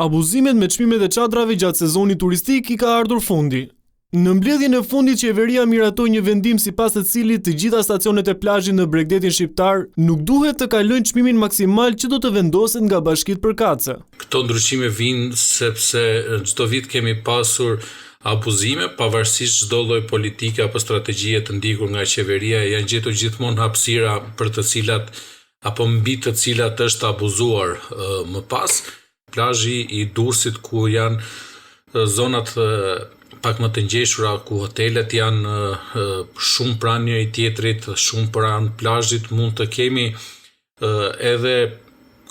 Abuzimet me çmimet e çadrave gjatë sezonit turistik i ka ardhur fundi. Në mbledhjen e fundit, qeveria miratoi një vendim sipas të cilit të gjitha stacionet e plazhit në Bregdetin shqiptar nuk duhet të kalojnë çmimin maksimal që do të vendoset nga Bashkitë përkatëse. Këto ndryshime vijnë sepse çdo vit kemi pasur abuzime, pavarësisht çdo lloj politike apo strategjie të ndjekur nga qeveria, janë gjetur gjithmonë hapësira për të cilat apo mbi të cilat është abuzuar më pas. Plazhi i Durrësit ku janë zonat pak më të ngjeshura, ku hotelet janë shumë pranë njëri tjetrit, shumë pranë plazhit, mund të kemi edhe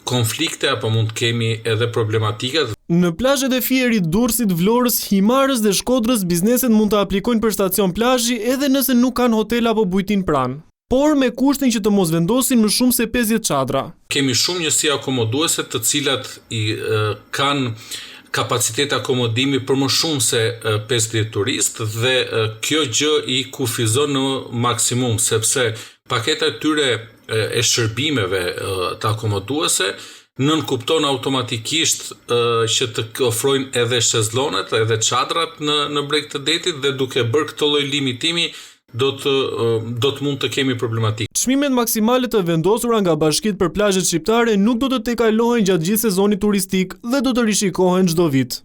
konflikte apo mund të kemi edhe problematika. Në plazhet e Fierit, Durrësit, Vlorës, Himarës dhe Shkodrës, bizneset mund të aplikojnë për stacion plazhi edhe nëse nuk kanë hotel apo bujtin pranë, por me kushtin që të mos vendosin më shumë se 50 çadra. Kemi shumë njësi akomoduese të cilat kanë kapacitet akomodimi për më shumë se 50 turistë dhe kjo gjë i kufizon në maksimum, sepse paketa e tyre e shërbimeve të akomoduese nënkupton automatikisht që të ofrojnë edhe shezlonet, edhe çadrat në breg të detit dhe duke bërë këtë lloj limitimi do të mund të kemi problematikë. Çmimet maksimale të vendosura nga Bashkitë për plazhet shqiptare nuk do të tekalohen gjatë gjithë sezonit turistik dhe do të rishikohen çdo vit.